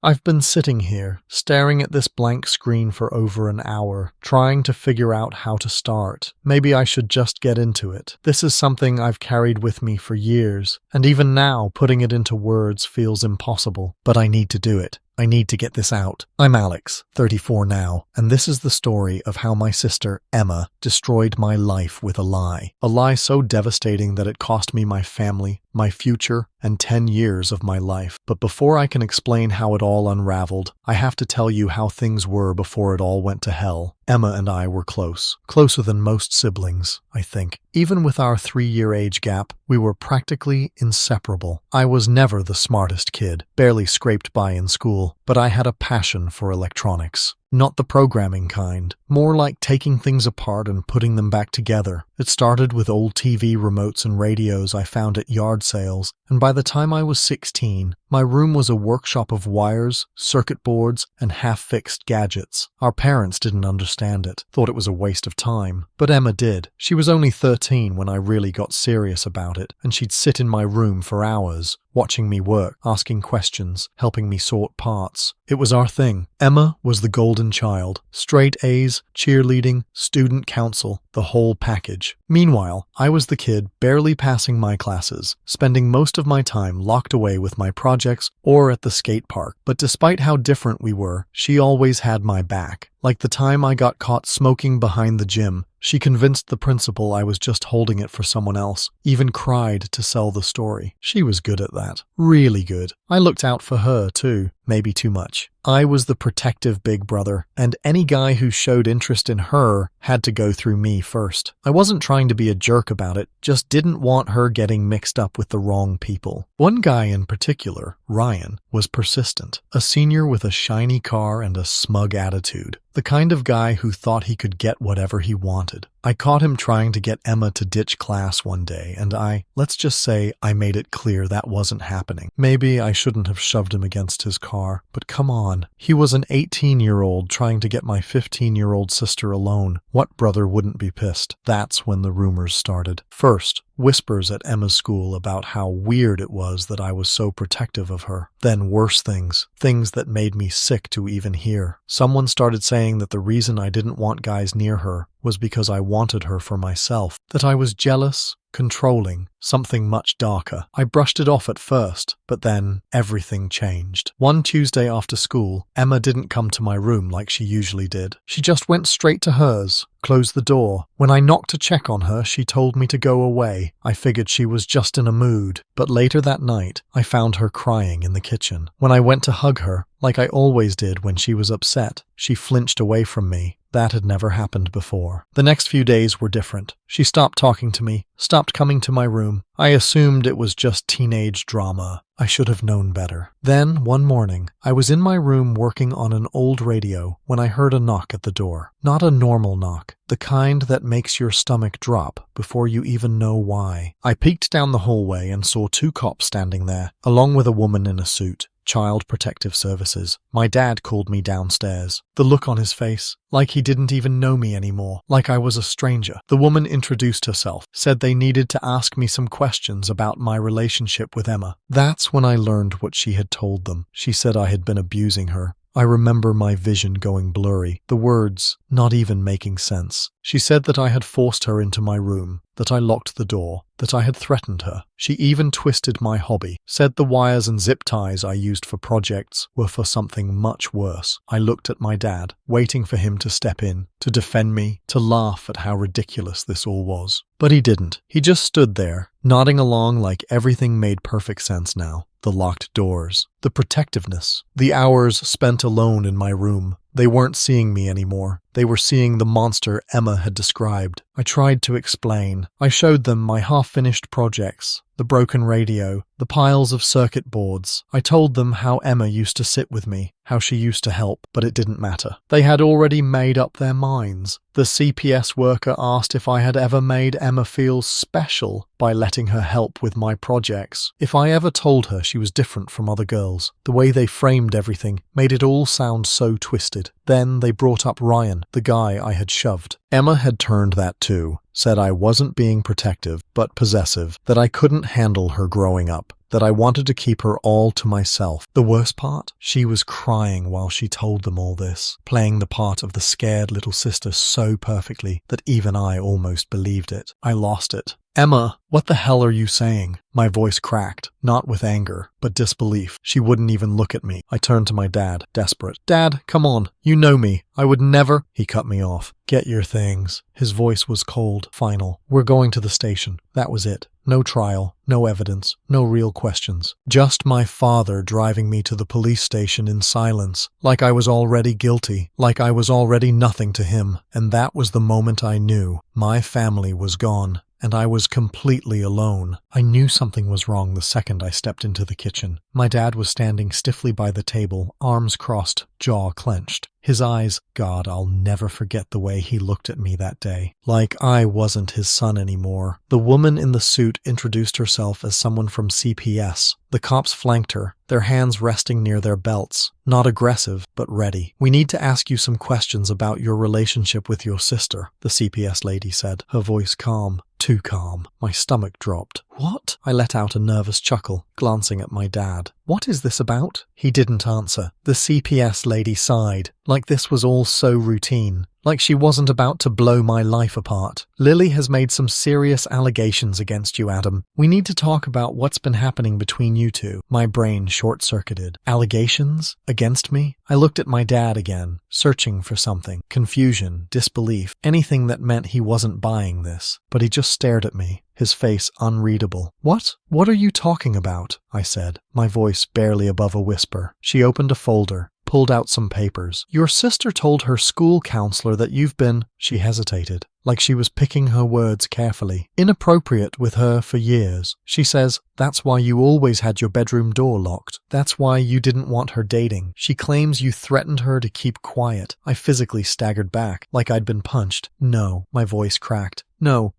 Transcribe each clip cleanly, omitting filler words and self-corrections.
I've been sitting here, staring at this blank screen for over an hour, trying to figure out how to start. Maybe I should just get into it. This is something I've carried with me for years, and even now, putting it into words feels impossible. But I need to do it. I need to get this out. I'm Alex, 34 now, and this is the story of how my sister, Emma, destroyed my life with a lie. A lie so devastating that it cost me my family, my future, and 10 years of my life. But before I can explain how it all unraveled, I have to tell you how things were before it all went to hell. Emma and I were close. Closer than most siblings, I think. Even with our 3-year age gap, we were practically inseparable. I was never the smartest kid, barely scraped by in school, but I had a passion for electronics. Not the programming kind, more like taking things apart and putting them back together. It started with old TV remotes and radios I found at yard sales, and by the time I was 16, my room was a workshop of wires, circuit boards, and half-fixed gadgets. Our parents didn't understand it, thought it was a waste of time, but Emma did. She was only 13 when I really got serious about it, and she'd sit in my room for hours, watching me work, asking questions, helping me sort parts. It was our thing. Emma was the golden child. Straight A's, cheerleading, student council, the whole package. Meanwhile, I was the kid barely passing my classes, spending most of my time locked away with my projects or at the skate park. But despite how different we were, she always had my back. Like the time I got caught smoking behind the gym, she convinced the principal I was just holding it for someone else, even cried to sell the story. She was good at that. Really good. I looked out for her too, maybe too much. I was the protective big brother, and any guy who showed interest in her had to go through me first. I wasn't trying to be a jerk about it, just didn't want her getting mixed up with the wrong people. One guy in particular, Ryan, was persistent. A senior with a shiny car and a smug attitude. The kind of guy who thought he could get whatever he wanted. I caught him trying to get Emma to ditch class one day, and let's just say I made it clear that wasn't happening. Maybe I shouldn't have shoved him against his car, but come on. He was an 18-year-old trying to get my 15-year-old sister alone. What brother wouldn't be pissed? That's when the rumors started. First, whispers at Emma's school about how weird it was that I was so protective of her. Then worse things that made me sick to even hear. Someone started saying that the reason I didn't want guys near her was because I wanted her for myself, that I was jealous, controlling, something much darker. I brushed it off at first, but then everything changed. One Tuesday after school, Emma didn't come to my room like she usually did. She just went straight to hers, closed the door. When I knocked to check on her, she told me to go away. I figured she was just in a mood, but later that night, I found her crying in the kitchen. When I went to hug her, like I always did when she was upset, she flinched away from me. That had never happened before. The next few days were different. She stopped talking to me, stopped coming to my room. I assumed it was just teenage drama. I should have known better. Then, one morning, I was in my room working on an old radio when I heard a knock at the door. Not a normal knock, the kind that makes your stomach drop before you even know why. I peeked down the hallway and saw 2 cops standing there, along with a woman in a suit. Child Protective Services. My dad called me downstairs. The look on his face, like he didn't even know me anymore, like I was a stranger. The woman introduced herself, said they needed to ask me some questions about my relationship with Emma. That's when I learned what she had told them. She said I had been abusing her. I remember my vision going blurry, the words not even making sense. She said that I had forced her into my room, that I locked the door, that I had threatened her. She even twisted my hobby, said the wires and zip ties I used for projects were for something much worse. I looked at my dad, waiting for him to step in, to defend me, to laugh at how ridiculous this all was. But he didn't. He just stood there, nodding along like everything made perfect sense now. The locked doors, the protectiveness, the hours spent alone in my room. They weren't seeing me anymore. They were seeing the monster Emma had described. I tried to explain. I showed them my half-finished projects, the broken radio, the piles of circuit boards. I told them how Emma used to sit with me, how she used to help, but it didn't matter. They had already made up their minds. The CPS worker asked if I had ever made Emma feel special by letting her help with my projects. If I ever told her she was different from other girls. The way they framed everything made it all sound so twisted. Then they brought up Ryan, the guy I had shoved. Emma had turned that too, said I wasn't being protective, but possessive, that I couldn't handle her growing up. that I wanted to keep her all to myself. The worst part? She was crying while she told them all this, playing the part of the scared little sister so perfectly that even I almost believed it. I lost it. "Emma, what the hell are you saying?" My voice cracked, not with anger, but disbelief. She wouldn't even look at me. I turned to my dad, desperate. "Dad, come on. You know me. I would never—" He cut me off. "Get your things." His voice was cold, final. "We're going to the station." That was it. No trial, no evidence, no real questions. Just my father driving me to the police station in silence, like I was already guilty, like I was already nothing to him. And that was the moment I knew my family was gone. And I was completely alone. I knew something was wrong the second I stepped into the kitchen. My dad was standing stiffly by the table, arms crossed, jaw clenched. His eyes, God, I'll never forget the way he looked at me that day. Like I wasn't his son anymore. The woman in the suit introduced herself as someone from CPS. The cops flanked her, their hands resting near their belts. Not aggressive, but ready. "We need to ask you some questions about your relationship with your sister," the CPS lady said, her voice calm. Too calm. My stomach dropped. "What?" I let out a nervous chuckle, glancing at my dad. "What is this about?" He didn't answer. The CPS lady sighed, like this was all so routine, like she wasn't about to blow my life apart. "Lily has made some serious allegations against you, Adam. We need to talk about what's been happening between you two." My brain short-circuited. Allegations? Against me? I looked at my dad again, searching for something. Confusion, disbelief, anything that meant he wasn't buying this. But he just stared at me, his face unreadable. "What? What are you talking about?" I said, my voice barely above a whisper. She opened a folder, pulled out some papers. "Your sister told her school counselor that you've been—" She hesitated, like she was picking her words carefully. "Inappropriate with her for years. She says that's why you always had your bedroom door locked. That's why you didn't want her dating. She claims you threatened her to keep quiet." I physically staggered back, like I'd been punched. "No," my voice cracked. No,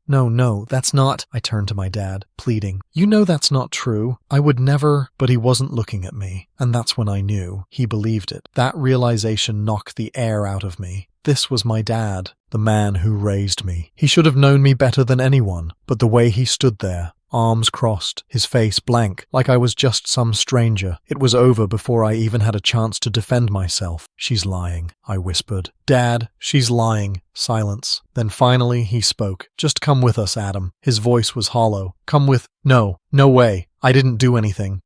that's not—" I turned to my dad, pleading. "You know that's not true. I would never—" But he wasn't looking at me, and that's when I knew he believed it. That realization knocked the air out of me. This was my dad, the man who raised me. He should have known me better than anyone, but the way he stood there, arms crossed, his face blank, like I was just some stranger. It was over before I even had a chance to defend myself. "She's lying," I whispered. "Dad, she's lying." Silence. Then finally he spoke. "Just come with us, Adam." His voice was hollow. "Come with—" "No way. I didn't do anything.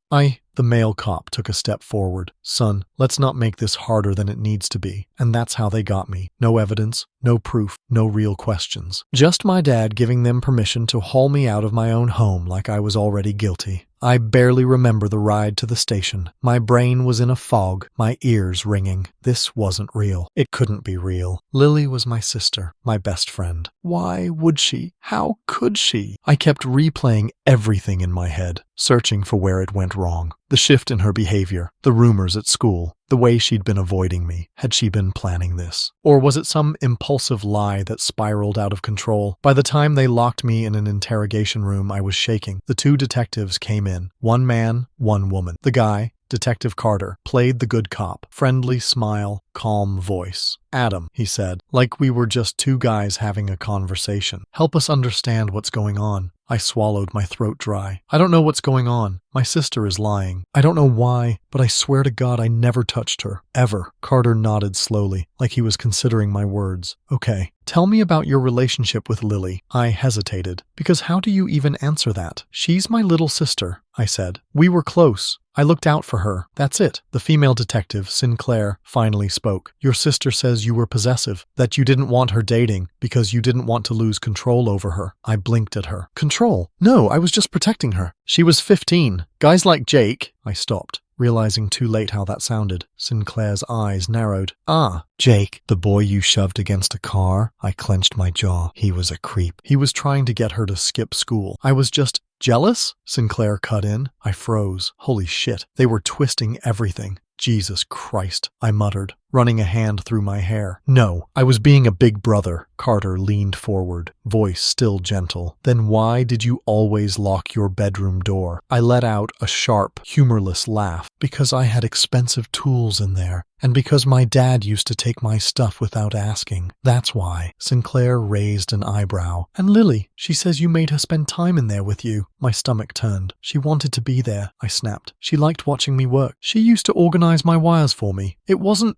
The male cop took a step forward. "Son, let's not make this harder than it needs to be." And that's how they got me. No evidence, no proof, no real questions. Just my dad giving them permission to haul me out of my own home like I was already guilty. I barely remember the ride to the station. My brain was in a fog, my ears ringing. This wasn't real. It couldn't be real. Lily was my sister, my best friend. Why would she? How could she? I kept replaying everything in my head, searching for where it went wrong. The shift in her behavior, the rumors at school, the way she'd been avoiding me. Had she been planning this? Or was it some impulsive lie that spiraled out of control? By the time they locked me in an interrogation room, I was shaking. The two detectives came in. One man, one woman. The guy, Detective Carter, played the good cop. Friendly smile, calm voice. "Adam," he said, like we were just two guys having a conversation. "Help us understand what's going on." I swallowed, my throat dry. "I don't know what's going on. My sister is lying. I don't know why, but I swear to God I never touched her. Ever." Carter nodded slowly, like he was considering my words. "Okay. Tell me about your relationship with Lily." I hesitated, because how do you even answer that? "She's my little sister," I said. "We were close. I looked out for her. That's it." The female detective, Sinclair, finally spoke. "Your sister says you were possessive, that you didn't want her dating because you didn't want to lose control over her." I blinked at her. "Control? No, I was just protecting her. She was 15. Guys like Jake—" I stopped, realizing too late how that sounded. Sinclair's eyes narrowed. "Ah, Jake, the boy you shoved against a car?" I clenched my jaw. He was a creep. He was trying to get her to skip school. I was just— "Jealous?" Sinclair cut in. I froze. Holy shit. They were twisting everything. "Jesus Christ," I muttered. running a hand through my hair. No, I was being a big brother. Carter leaned forward, voice still gentle. Then why did you always lock your bedroom door? I let out a sharp, humorless laugh. Because I had expensive tools in there, and because my dad used to take my stuff without asking. That's why. Sinclair raised an eyebrow. And Lily, she says you made her spend time in there with you. My stomach turned. She wanted to be there, I snapped. She liked watching me work. She used to organize my wires for me. It wasn't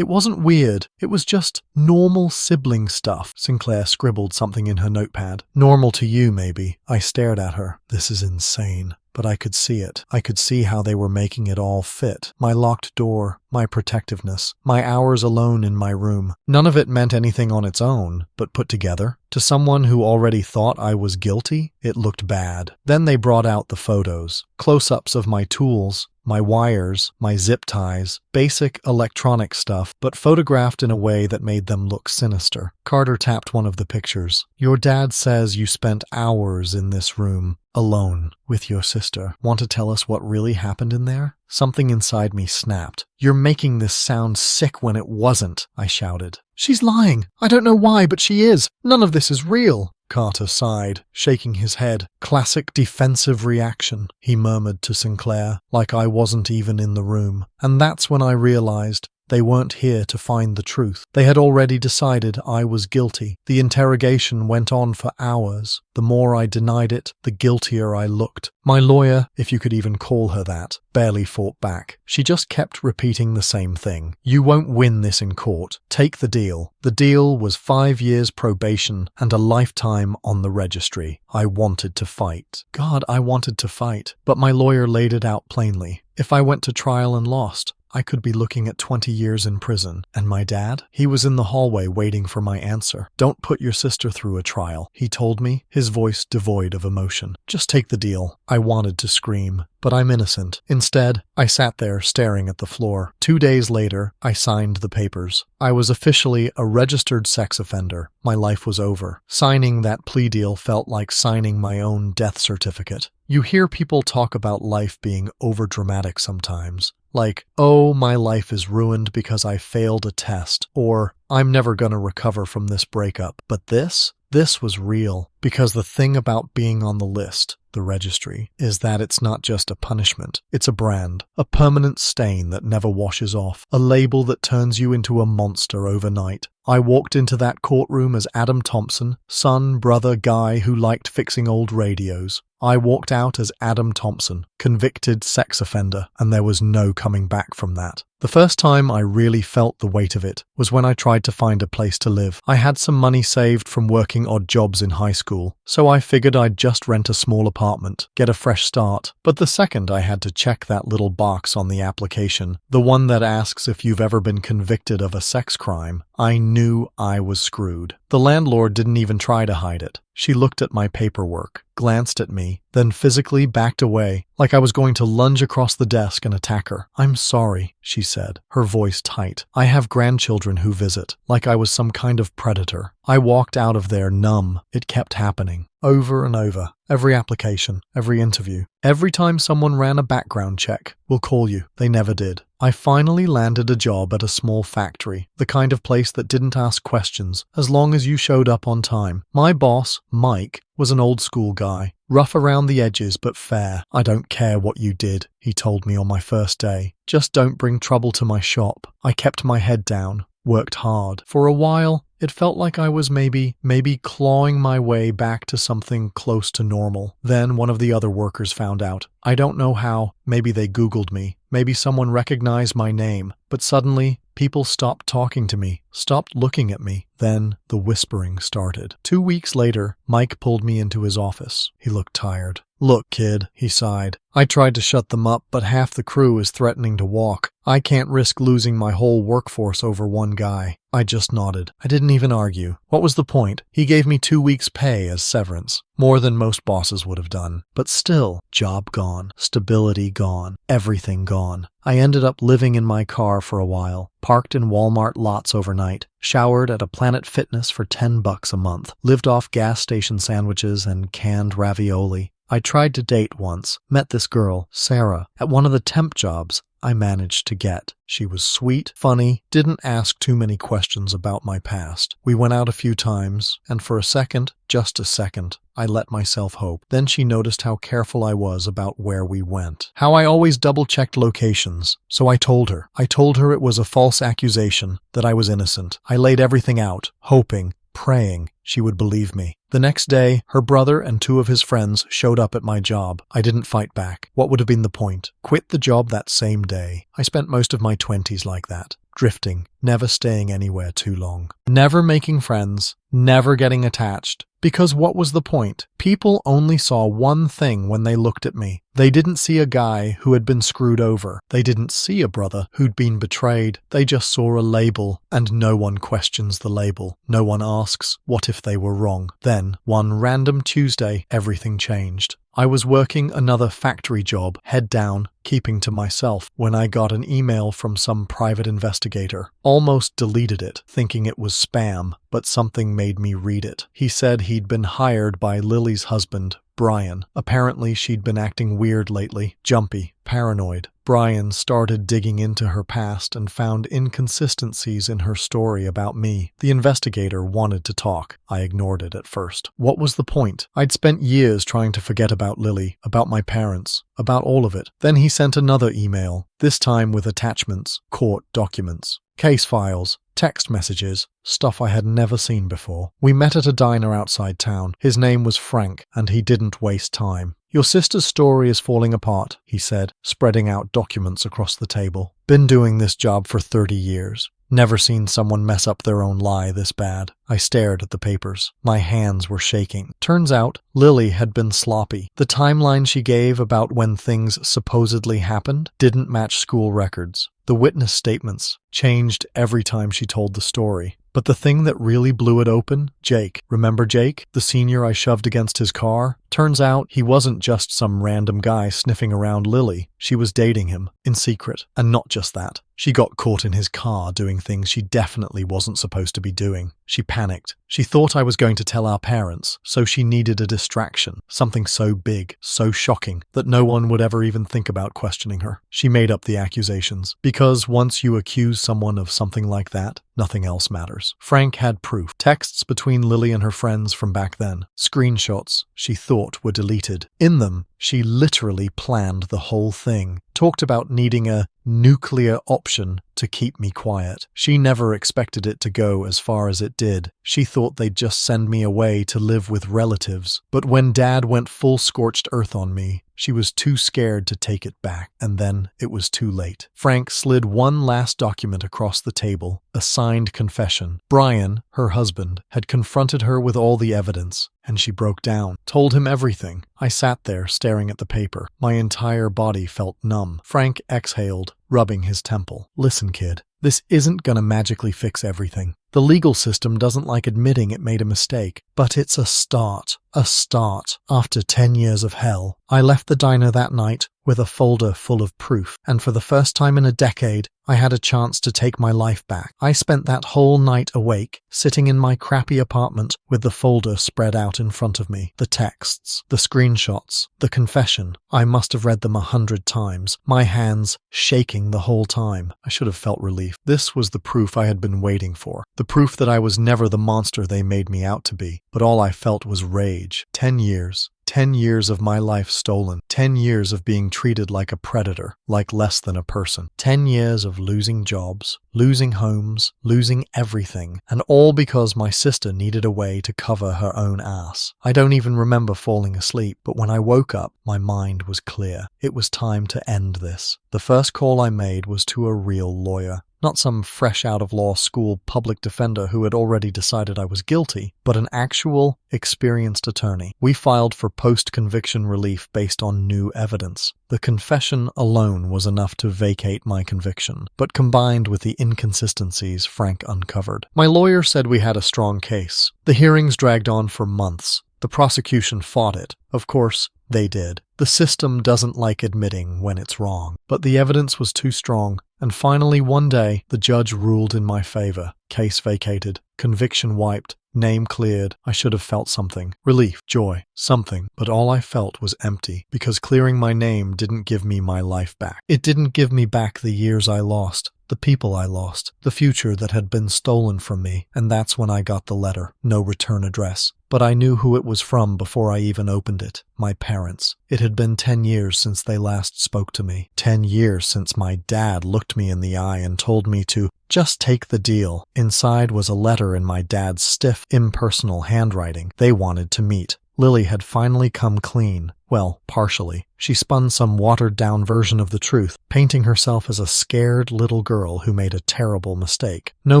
weird. It was just normal sibling stuff. Sinclair scribbled something in her notepad. Normal to you, maybe. I stared at her. This is insane. But I could see it. I could see how they were making it all fit. My locked door, my protectiveness, my hours alone in my room. None of it meant anything on its own, but put together, to someone who already thought I was guilty, it looked bad. Then they brought out the photos. Close-ups of my tools, my wires, my zip ties, basic electronic stuff, but photographed in a way that made them look sinister. Carter tapped one of the pictures. Your dad says you spent hours in this room, alone, with your sister. Want to tell us what really happened in there? Something inside me snapped. You're making this sound sick when it wasn't, I shouted. She's lying. I don't know why, but she is. None of this is real. Carter sighed, shaking his head. Classic defensive reaction, he murmured to Sinclair, like I wasn't even in the room. And that's when I realized they weren't here to find the truth. They had already decided I was guilty. The interrogation went on for hours. The more I denied it, the guiltier I looked. My lawyer, if you could even call her that, barely fought back. She just kept repeating the same thing. You won't win this in court. Take the deal. The deal was 5 years probation and a lifetime on the registry. I wanted to fight. God, I wanted to fight. But my lawyer laid it out plainly. If I went to trial and lost, I could be looking at 20 years in prison. And my dad? He was in the hallway waiting for my answer. Don't put your sister through a trial, he told me, his voice devoid of emotion. Just take the deal. I wanted to scream, but I'm innocent. Instead, I sat there staring at the floor. 2 days later, I signed the papers. I was officially a registered sex offender. My life was over. Signing that plea deal felt like signing my own death certificate. You hear people talk about life being overdramatic sometimes. Like, oh, my life is ruined because I failed a test, or I'm never gonna recover from this breakup. But this was real, because the thing about being on the list, the registry, is that it's not just a punishment. It's a brand, a permanent stain that never washes off, a label that turns you into a monster overnight. I walked into that courtroom as Adam Thompson, son, brother, guy who liked fixing old radios. I walked out as Adam Thompson, convicted sex offender, and there was no coming back from that. The first time I really felt the weight of it was when I tried to find a place to live. I had some money saved from working odd jobs in high school, so I figured I'd just rent a small apartment, get a fresh start. But the second I had to check that little box on the application, the one that asks if you've ever been convicted of a sex crime, I knew I was screwed. The landlord didn't even try to hide it. She looked at my paperwork, glanced at me, then physically backed away, like I was going to lunge across the desk and attack her. I'm sorry, she said, her voice tight. I have grandchildren who visit, like I was some kind of predator. I walked out of there numb. It kept happening. Over and over. Every application, every interview. Every time someone ran a background check, we'll call you. They never did. I finally landed a job at a small factory, the kind of place that didn't ask questions, as long as you showed up on time. My boss, Mike, was an old school guy, rough around the edges but fair. I don't care what you did, he told me on my first day. Just don't bring trouble to my shop. I kept my head down, worked hard. For a while, it felt like I was maybe clawing my way back to something close to normal. Then one of the other workers found out. I don't know how. Maybe they Googled me. Maybe someone recognized my name. But suddenly, people stopped talking to me, stopped looking at me. Then the whispering started. 2 weeks later, Mike pulled me into his office. He looked tired. Look, kid, he sighed. I tried to shut them up, but half the crew is threatening to walk. I can't risk losing my whole workforce over one guy. I just nodded. I didn't even argue. What was the point? He gave me 2 weeks' pay as severance. More than most bosses would have done. But still, job gone, stability gone, everything gone. I ended up living in my car for a while, parked in Walmart lots overnight, showered at a Planet Fitness for $10 a month, lived off gas station sandwiches and canned ravioli. I tried to date once, met this girl, Sarah, at one of the temp jobs. I managed to get. She was sweet, funny, didn't ask too many questions about my past. We went out a few times, and for a second, just a second, I let myself hope. Then she noticed how careful I was about where we went, how I always double-checked locations. So I told her. I told her it was a false accusation, that I was innocent. I laid everything out, hoping, praying she would believe me. The next day, her brother and 2 of his friends showed up at my job. I didn't fight back. What would have been the point? Quit the job that same day. I spent most of my 20s like that, drifting, never staying anywhere too long, never making friends, never getting attached. Because what was the point? People only saw one thing when they looked at me. They didn't see a guy who had been screwed over. They didn't see a brother who'd been betrayed. They just saw a label, and no one questions the label. No one asks, what if they were wrong? Then, one random Tuesday, everything changed. I was working another factory job, head down, keeping to myself, when I got an email from some private investigator. Almost deleted it, thinking it was spam, but something made me read it. He said he'd been hired by Lily's husband, Brian. Apparently she'd been acting weird lately, jumpy, paranoid. Brian started digging into her past and found inconsistencies in her story about me. The investigator wanted to talk. I ignored it at first. What was the point? I'd spent years trying to forget about Lily, about my parents, about all of it. Then he sent another email, this time with attachments, court documents, case files, text messages, stuff I had never seen before. We met at a diner outside town. His name was Frank, and he didn't waste time. Your sister's story is falling apart, he said, spreading out documents across the table. Been doing this job for 30 years. Never seen someone mess up their own lie this bad. I stared at the papers. My hands were shaking. Turns out, Lily had been sloppy. The timeline she gave about when things supposedly happened didn't match school records. The witness statements changed every time she told the story. But the thing that really blew it open, Jake. Remember Jake, the senior I shoved against his car? Turns out he wasn't just some random guy sniffing around Lily. She was dating him, in secret. And not just that. She got caught in his car doing things she definitely wasn't supposed to be doing. She panicked. She thought I was going to tell our parents, so she needed a distraction. Something so big, so shocking, that no one would ever even think about questioning her. She made up the accusations. Because once you accuse someone of something like that, nothing else matters. Frank had proof. Texts between Lily and her friends from back then. Screenshots she thought were deleted. In them, she literally planned the whole thing. Talked about needing a nuclear option to keep me quiet. She never expected it to go as far as it did. She thought they'd just send me away to live with relatives. But when Dad went full scorched earth on me, she was too scared to take it back, and then it was too late. Frank slid one last document across the table, a signed confession. Brian, her husband, had confronted her with all the evidence, and she broke down, told him everything. I sat there staring at the paper. My entire body felt numb. Frank exhaled, rubbing his temple. Listen, kid, this isn't gonna magically fix everything. The legal system doesn't like admitting it made a mistake, but it's a start. A start. After 10 years of hell, I left the diner that night with a folder full of proof, and for the first time in a decade, I had a chance to take my life back. I spent that whole night awake, sitting in my crappy apartment with the folder spread out in front of me. The texts, the screenshots, the confession. I must have read them 100 times, my hands shaking the whole time. I should have felt relief. This was the proof I had been waiting for. The proof that I was never the monster they made me out to be. But all I felt was rage. 10 years. 10 years of my life stolen. 10 years of being treated like a predator, like less than a person. 10 years of losing jobs, losing homes, losing everything, and all because my sister needed a way to cover her own ass. I don't even remember falling asleep, but when I woke up, my mind was clear. It was time to end this. The first call I made was to a real lawyer. Not some fresh out of law school public defender who had already decided I was guilty, but an actual, experienced attorney. We filed for post-conviction relief based on new evidence. The confession alone was enough to vacate my conviction, but combined with the inconsistencies Frank uncovered. My lawyer said we had a strong case. The hearings dragged on for months. The prosecution fought it. Of course, They did. The system doesn't like admitting when it's wrong. But the evidence was too strong, and finally one day, the judge ruled in my favor. Case vacated. Conviction wiped. Name cleared. I should have felt something. Relief, joy, something. But all I felt was empty, because clearing my name didn't give me my life back. It didn't give me back the years I lost, the people I lost, the future that had been stolen from me. And that's when I got the letter. No return address. But I knew who it was from before I even opened it. My parents. It had been 10 years since they last spoke to me. 10 years since my dad looked me in the eye and told me to just take the deal. Inside was a letter in my dad's stiff, impersonal handwriting. They wanted to meet. Lily had finally come clean. Well, partially. She spun some watered-down version of the truth, painting herself as a scared little girl who made a terrible mistake. No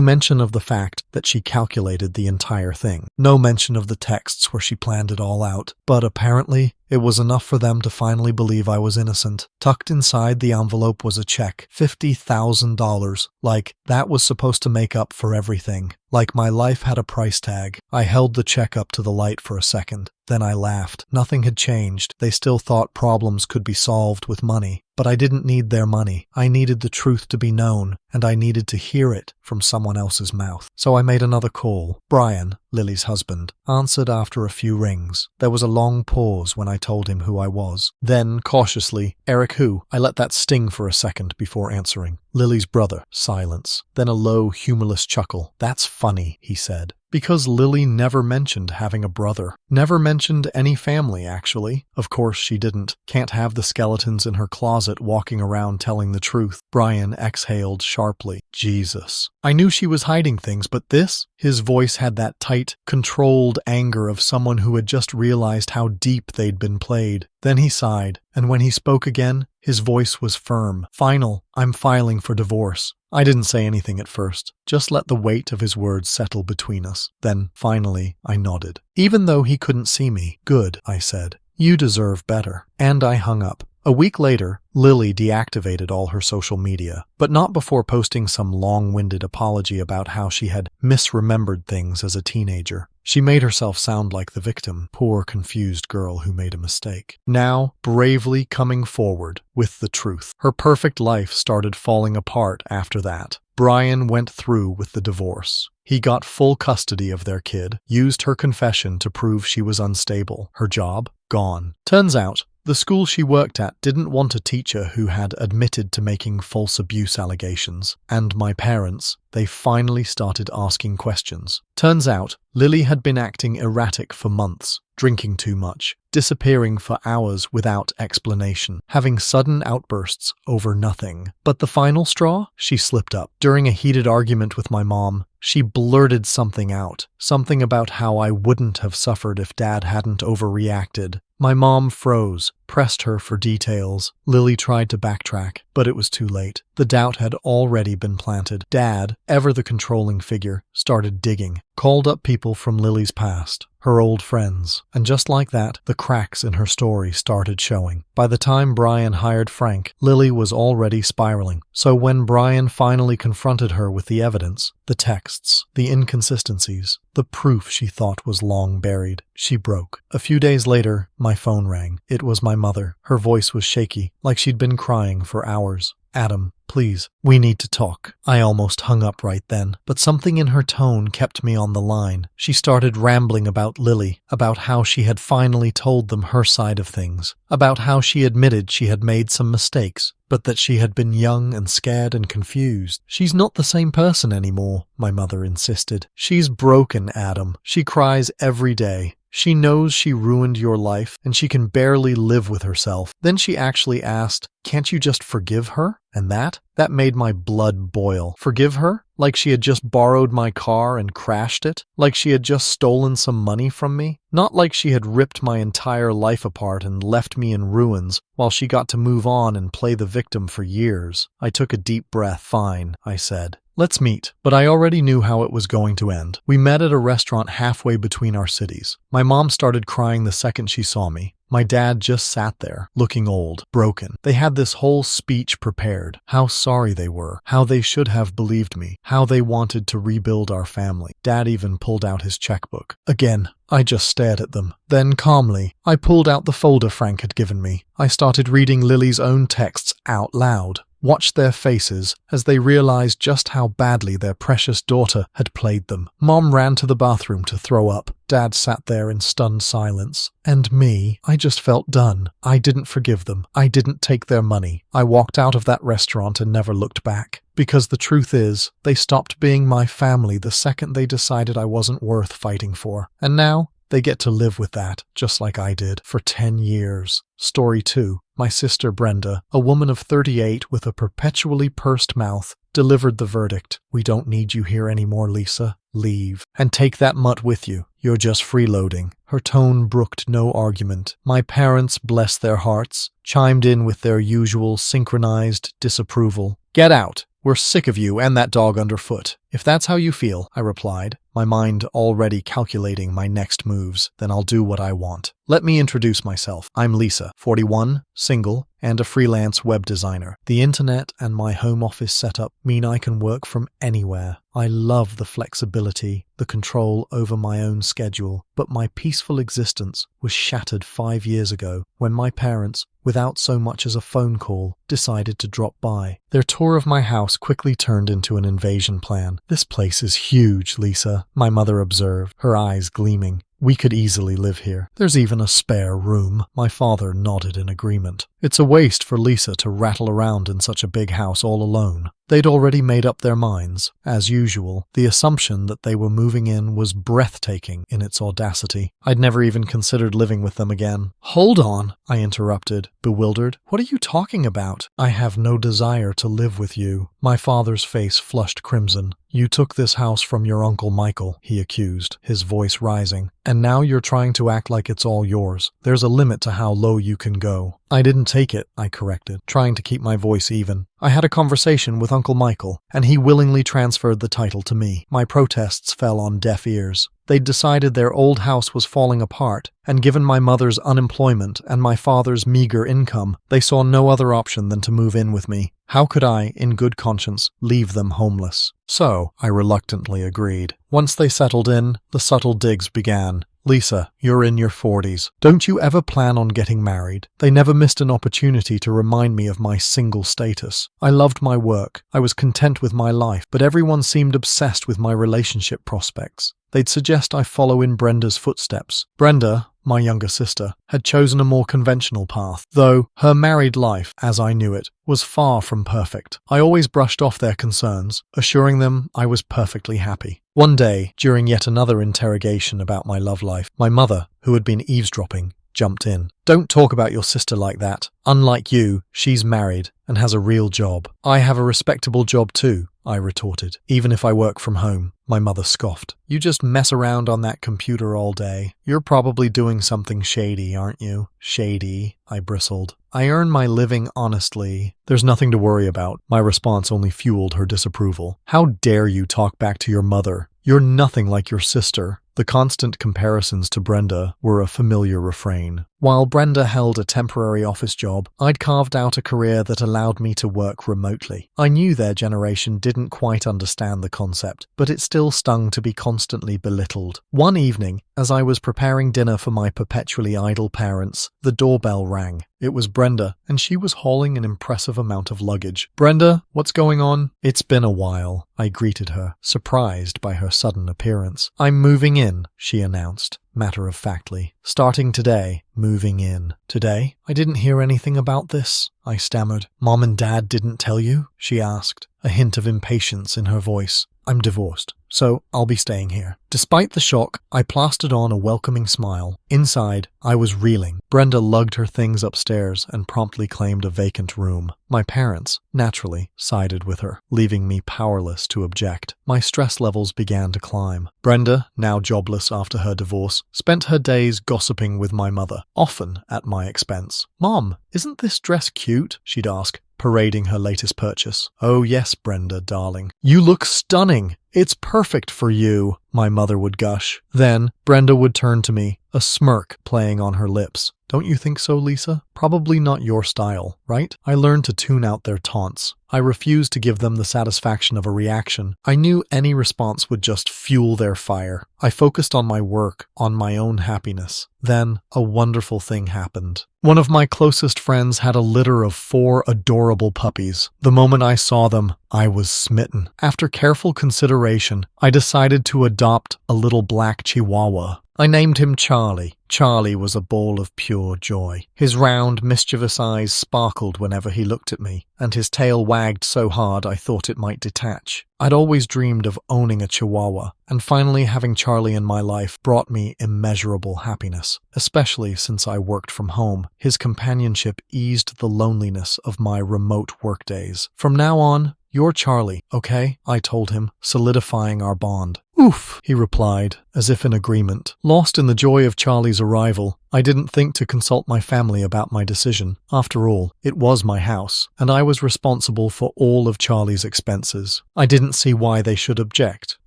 mention of the fact that she calculated the entire thing. No mention of the texts where she planned it all out. But apparently, it was enough for them to finally believe I was innocent. Tucked inside the envelope was a check. $50,000. Like, that was supposed to make up for everything. Like my life had a price tag. I held the check up to the light for a second. Then I laughed. Nothing had changed. They still thought problems could be solved with money. But I didn't need their money. I needed the truth to be known, and I needed to hear it from someone else's mouth. So I made another call. Brian, Lily's husband, answered after a few rings. There was a long pause when I told him who I was. Then, cautiously, Eric who? I let that sting for a second before answering. Lily's brother. Silence. Then a low, humorless chuckle. That's funny, he said. Because Lily never mentioned having a brother. Never mentioned any family, actually. Of course she didn't. Can't have the skeletons in her closet walking around telling the truth. Brian exhaled sharply. Jesus. I knew she was hiding things, but this? His voice had that tight, controlled anger of someone who had just realized how deep they'd been played. Then he sighed, and when he spoke again, his voice was firm. Final. I'm filing for divorce. I didn't say anything at first, just let the weight of his words settle between us. Then, finally, I nodded. Even though he couldn't see me. Good, I said. You deserve better. And I hung up. A week later, Lily deactivated all her social media, but not before posting some long-winded apology about how she had misremembered things as a teenager. She made herself sound like the victim, poor confused girl who made a mistake. Now, bravely coming forward with the truth. Her perfect life started falling apart after that. Brian went through with the divorce. He got full custody of their kid, used her confession to prove she was unstable. Her job? Gone. Turns out, the school she worked at didn't want a teacher who had admitted to making false abuse allegations. And my parents, they finally started asking questions. Turns out, Lily had been acting erratic for months, drinking too much, disappearing for hours without explanation, having sudden outbursts over nothing. But the final straw? She slipped up. During a heated argument with my mom, she blurted something out, something about how I wouldn't have suffered if Dad hadn't overreacted. My mom froze, pressed her for details. Lily tried to backtrack, but it was too late. The doubt had already been planted. Dad, ever the controlling figure, started digging, called up people from Lily's past, her old friends, and just like that, the cracks in her story started showing. By the time Brian hired Frank, Lily was already spiraling. So when Brian finally confronted her with the evidence, the texts, the inconsistencies, the proof she thought was long buried, she broke. A few days later, my phone rang. It was my mother. Her voice was shaky, like she'd been crying for hours. Adam, please, we need to talk. I almost hung up right then, but something in her tone kept me on the line. She started rambling about Lily, about how she had finally told them her side of things, about how she admitted she had made some mistakes, but that she had been young and scared and confused. She's not the same person anymore, my mother insisted. She's broken, Adam. She cries every day. She knows she ruined your life, and she can barely live with herself. Then she actually asked, can't you just forgive her? And that made my blood boil. Forgive her? Like she had just borrowed my car and crashed it? Like she had just stolen some money from me? Not like she had ripped my entire life apart and left me in ruins while she got to move on and play the victim for years. I took a deep breath. Fine, I said. Let's meet. But I already knew how it was going to end. We met at a restaurant halfway between our cities. My mom started crying the second she saw me. My dad just sat there, looking old, broken. They had this whole speech prepared. How sorry they were, how they should have believed me, how they wanted to rebuild our family. Dad even pulled out his checkbook. Again, I just stared at them. Then, calmly, I pulled out the folder Frank had given me. I started reading Lily's own texts out loud. Watched their faces as they realized just how badly their precious daughter had played them. Mom ran to the bathroom to throw up. Dad sat there in stunned silence. And me, I just felt done. I didn't forgive them. I didn't take their money. I walked out of that restaurant and never looked back. Because the truth is, they stopped being my family the second they decided I wasn't worth fighting for. And now, they get to live with that, just like I did, for 10 years. Story 2. My sister Brenda, a woman of 38 with a perpetually pursed mouth, delivered the verdict. We don't need you here anymore, Lisa. Leave. And take that mutt with you. You're just freeloading. Her tone brooked no argument. My parents, bless their hearts, chimed in with their usual synchronized disapproval. Get out. We're sick of you and that dog underfoot. If that's how you feel, I replied, my mind already calculating my next moves, then I'll do what I want. Let me introduce myself. I'm Lisa, 41, single, and a freelance web designer. The internet and my home office setup mean I can work from anywhere. I love the flexibility, the control over my own schedule, but my peaceful existence was shattered 5 years ago when my parents, without so much as a phone call, decided to drop by. Their tour of my house quickly turned into an invasion plan. This place is huge, Lisa, my mother observed, her eyes gleaming. We could easily live here. There's even a spare room. My father nodded in agreement. It's a waste for Lisa to rattle around in such a big house all alone. They'd already made up their minds. As usual, the assumption that they were moving in was breathtaking in its audacity. I'd never even considered living with them again. Hold on, I interrupted, bewildered. What are you talking about? I have no desire to live with you. My father's face flushed crimson. You took this house from your Uncle Michael, he accused, his voice rising. And now you're trying to act like it's all yours. There's a limit to how low you can go. I didn't take it, I corrected, trying to keep my voice even. I had a conversation with Uncle Michael, and he willingly transferred the title to me. My protests fell on deaf ears. They'd decided their old house was falling apart, and given my mother's unemployment and my father's meager income, they saw no other option than to move in with me. How could I, in good conscience, leave them homeless? So, I reluctantly agreed. Once they settled in, the subtle digs began. Lisa, you're in your 40s. Don't you ever plan on getting married? They never missed an opportunity to remind me of my single status. I loved my work. I was content with my life, but everyone seemed obsessed with my relationship prospects. They'd suggest I follow in Brenda's footsteps. Brenda, my younger sister, had chosen a more conventional path, though her married life, as I knew it, was far from perfect. I always brushed off their concerns, assuring them I was perfectly happy. One day, during yet another interrogation about my love life, my mother, who had been eavesdropping, jumped in. Don't talk about your sister like that. Unlike you, she's married and has a real job. I have a respectable job too, I retorted, even if I work from home. My mother scoffed. You just mess around on that computer all day. You're probably doing something shady, aren't you? Shady, I bristled. I earn my living honestly. There's nothing to worry about. My response only fueled her disapproval. How dare you talk back to your mother? You're nothing like your sister. The constant comparisons to Brenda were a familiar refrain. While Brenda held a temporary office job, I'd carved out a career that allowed me to work remotely. I knew their generation didn't quite understand the concept, but it still stung to be constantly belittled. One evening, as I was preparing dinner for my perpetually idle parents, the doorbell rang. It was Brenda, and she was hauling an impressive amount of luggage. Brenda, what's going on? It's been a while, I greeted her, surprised by her sudden appearance. I'm moving in, she announced, matter-of-factly. Starting today, moving in. Today? I didn't hear anything about this, I stammered. Mom and Dad didn't tell you? She asked, a hint of impatience in her voice. I'm divorced, so I'll be staying here. Despite the shock, I plastered on a welcoming smile. Inside, I was reeling. Brenda lugged her things upstairs and promptly claimed a vacant room. My parents, naturally, sided with her, leaving me powerless to object. My stress levels began to climb. Brenda, now jobless after her divorce, spent her days gossiping with my mother, often at my expense. Mom, isn't this dress cute? She'd ask, parading her latest purchase. Oh yes, Brenda, darling. You look stunning. It's perfect for you, my mother would gush. Then, Brenda would turn to me, a smirk playing on her lips. Don't you think so, Lisa? Probably not your style, right? I learned to tune out their taunts. I refused to give them the satisfaction of a reaction. I knew any response would just fuel their fire. I focused on my work, on my own happiness. Then, a wonderful thing happened. One of my closest friends had a litter of 4 adorable puppies. The moment I saw them, I was smitten. After careful consideration, I decided to adopt a little black Chihuahua. I named him Charlie. Charlie was a ball of pure joy. His round, mischievous eyes sparkled whenever he looked at me, and his tail wagged so hard I thought it might detach. I'd always dreamed of owning a Chihuahua, and finally having Charlie in my life brought me immeasurable happiness, especially since I worked from home. His companionship eased the loneliness of my remote workdays. From now on, you're Charlie, okay? I told him, solidifying our bond. Oof, he replied, as if in agreement. Lost in the joy of Charlie's arrival, I didn't think to consult my family about my decision. After all, it was my house, and I was responsible for all of Charlie's expenses. I didn't see why they should object,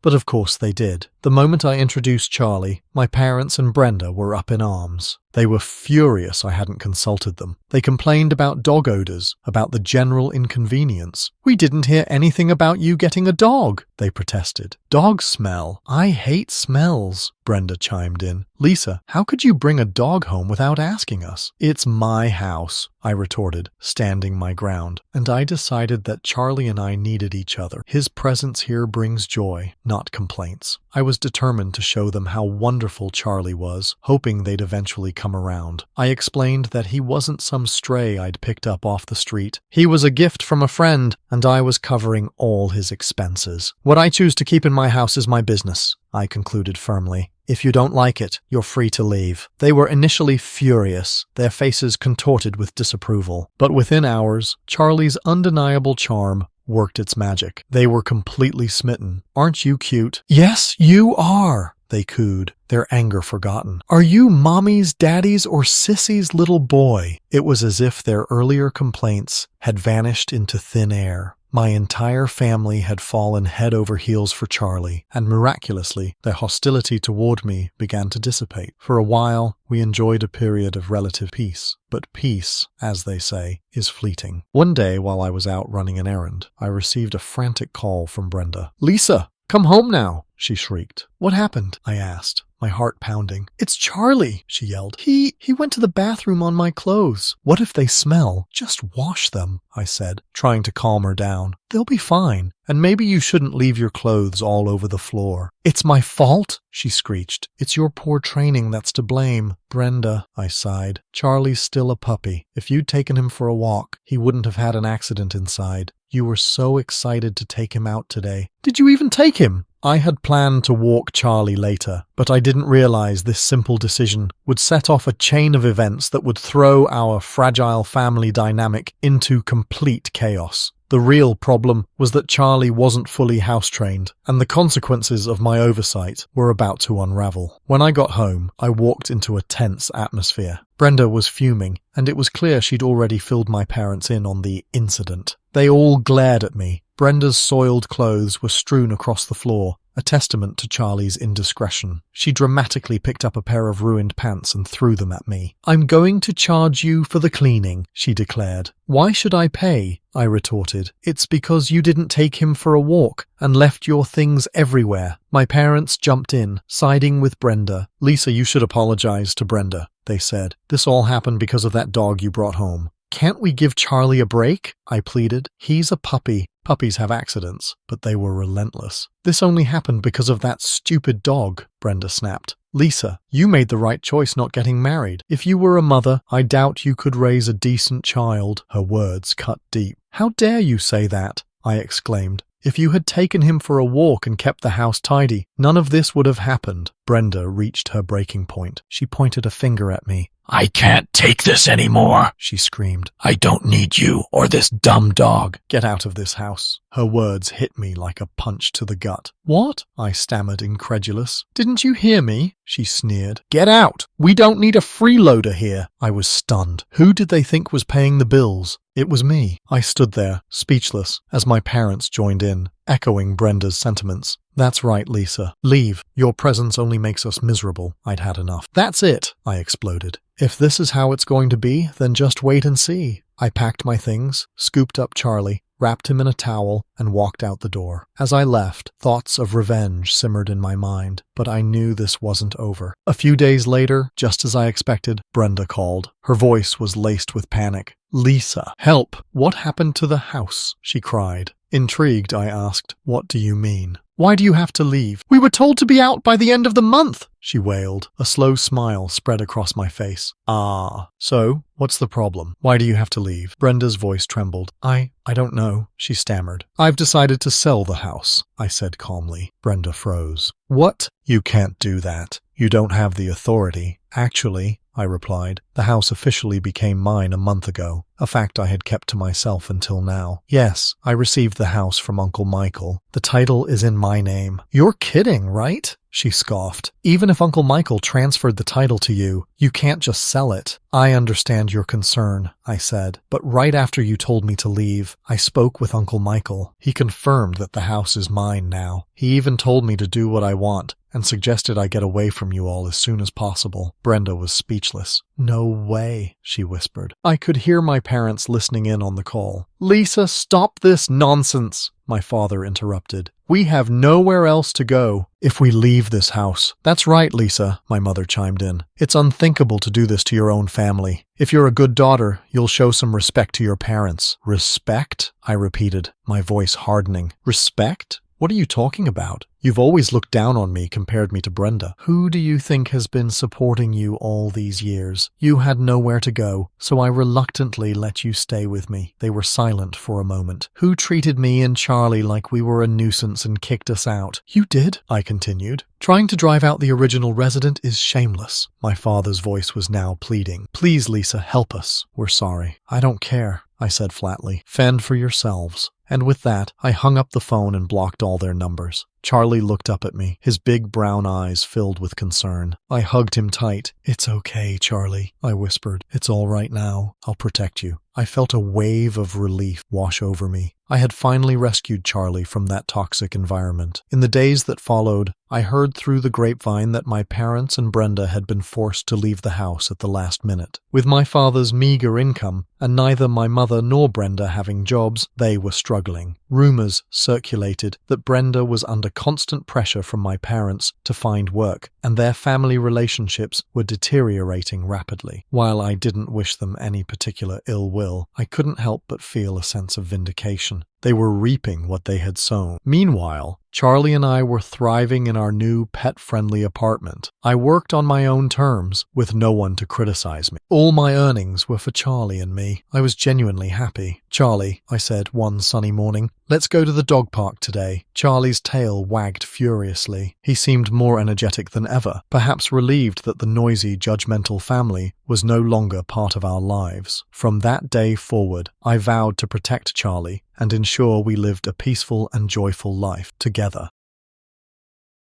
but of course they did. The moment I introduced Charlie, my parents and Brenda were up in arms. They were furious I hadn't consulted them. They complained about dog odors, about the general inconvenience. We didn't hear anything about you getting a dog, they protested. Dogs smell. I hate smells, Brenda chimed in. Lisa, how could you bring a dog home without asking us? It's my house, I retorted, standing my ground. And I decided that Charlie and I needed each other. His presence here brings joy, not complaints. I was determined to show them how wonderful Charlie was, hoping they'd eventually come around. I explained that he wasn't some stray I'd picked up off the street. He was a gift from a friend, and I was covering all his expenses. What I choose to keep in my house is my business, I concluded firmly. If you don't like it, you're free to leave. They were initially furious, their faces contorted with disapproval. But within hours, Charlie's undeniable charm worked its magic. They were completely smitten. Aren't you cute? Yes, you are, they cooed, their anger forgotten. Are you mommy's, daddy's, or sissy's little boy? It was as if their earlier complaints had vanished into thin air. My entire family had fallen head over heels for Charlie, and miraculously, their hostility toward me began to dissipate. For a while, we enjoyed a period of relative peace. But peace, as they say, is fleeting. One day, while I was out running an errand, I received a frantic call from Brenda. Lisa, come home now, she shrieked. What happened? I asked, my heart pounding. It's Charlie, she yelled. He went to the bathroom on my clothes. What if they smell? Just wash them, I said, trying to calm her down. They'll be fine. And maybe you shouldn't leave your clothes all over the floor. It's my fault, she screeched. It's your poor training that's to blame. Brenda, I sighed. Charlie's still a puppy. If you'd taken him for a walk, he wouldn't have had an accident inside. You were so excited to take him out today. Did you even take him? I had planned to walk Charlie later, but I didn't realize this simple decision would set off a chain of events that would throw our fragile family dynamic into complete chaos. The real problem was that Charlie wasn't fully house-trained, and the consequences of my oversight were about to unravel. When I got home, I walked into a tense atmosphere. Brenda was fuming, and it was clear she'd already filled my parents in on the incident. They all glared at me. Brenda's soiled clothes were strewn across the floor, a testament to Charlie's indiscretion. She dramatically picked up a pair of ruined pants and threw them at me. I'm going to charge you for the cleaning, she declared. Why should I pay? I retorted. It's because you didn't take him for a walk and left your things everywhere. My parents jumped in, siding with Brenda. Lisa, you should apologize to Brenda, they said. This all happened because of that dog you brought home. Can't we give Charlie a break? I pleaded. He's a puppy. Puppies have accidents, but they were relentless. This only happened because of that stupid dog, Brenda snapped. Lisa, you made the right choice not getting married. If you were a mother, I doubt you could raise a decent child. Her words cut deep. How dare you say that? I exclaimed. If you had taken him for a walk and kept the house tidy, none of this would have happened. Brenda reached her breaking point. She pointed a finger at me. I can't take this anymore, she screamed. I don't need you or this dumb dog. Get out of this house. Her words hit me like a punch to the gut. What? I stammered, incredulous. Didn't you hear me? She sneered. Get out. We don't need a freeloader here. I was stunned. Who did they think was paying the bills? It was me. I stood there, speechless, as my parents joined in, echoing Brenda's sentiments. That's right, Lisa. Leave. Your presence only makes us miserable. I'd had enough. That's it, I exploded. If this is how it's going to be, then just wait and see. I packed my things, scooped up Charlie, wrapped him in a towel, and walked out the door. As I left, thoughts of revenge simmered in my mind, but I knew this wasn't over. A few days later, just as I expected, Brenda called. Her voice was laced with panic. "Lisa, help! What happened to the house?" she cried. Intrigued, I asked, "What do you mean? Why do you have to leave?" "We were told to be out by the end of the month," she wailed. A slow smile spread across my face. "Ah, so what's the problem? Why do you have to leave?" Brenda's voice trembled. I don't know," she stammered. "I've decided to sell the house," I said calmly. Brenda froze. "What? You can't do that. You don't have the authority." "Actually," I replied, "the house officially became mine a month ago, a fact I had kept to myself until now. Yes, I received the house from Uncle Michael. The title is in my name." "You're kidding, right?" she scoffed. "Even if Uncle Michael transferred the title to you, you can't just sell it." "I understand your concern," I said, "but right after you told me to leave, I spoke with Uncle Michael. He confirmed that the house is mine now. He even told me to do what I want, and suggested I get away from you all as soon as possible." Brenda was speechless. "No way," she whispered. I could hear my parents listening in on the call. "Lisa, stop this nonsense," my father interrupted. "We have nowhere else to go if we leave this house." "That's right, Lisa," my mother chimed in. "It's unthinkable to do this to your own family. If you're a good daughter, you'll show some respect to your parents." "Respect?" I repeated, my voice hardening. "Respect? What are you talking about? You've always looked down on me, compared me to Brenda. Who do you think has been supporting you all these years? You had nowhere to go, so I reluctantly let you stay with me." They were silent for a moment. "Who treated me and Charlie like we were a nuisance and kicked us out?" "You did," I continued. "Trying to drive out the original resident is shameless." My father's voice was now pleading. "Please, Lisa, help us. We're sorry." "I don't care," I said flatly. "Fend for yourselves." And with that, I hung up the phone and blocked all their numbers. Charlie looked up at me, his big brown eyes filled with concern. I hugged him tight. "It's okay, Charlie," I whispered. "It's all right now. I'll protect you." I felt a wave of relief wash over me. I had finally rescued Charlie from that toxic environment. In the days that followed, I heard through the grapevine that my parents and Brenda had been forced to leave the house at the last minute. With my father's meager income, and neither my mother nor Brenda having jobs, they were struggling. Rumors circulated that Brenda was under constant pressure from my parents to find work, and their family relationships were deteriorating rapidly. While I didn't wish them any particular ill will, I couldn't help but feel a sense of vindication. They were reaping what they had sown. Meanwhile, Charlie and I were thriving in our new pet-friendly apartment. I worked on my own terms, with no one to criticize me. All my earnings were for Charlie and me. I was genuinely happy. "Charlie," I said one sunny morning, "let's go to the dog park today." Charlie's tail wagged furiously. He seemed more energetic than ever, perhaps relieved that the noisy, judgmental family was no longer part of our lives. From that day forward, I vowed to protect Charlie and ensure we lived a peaceful and joyful life together.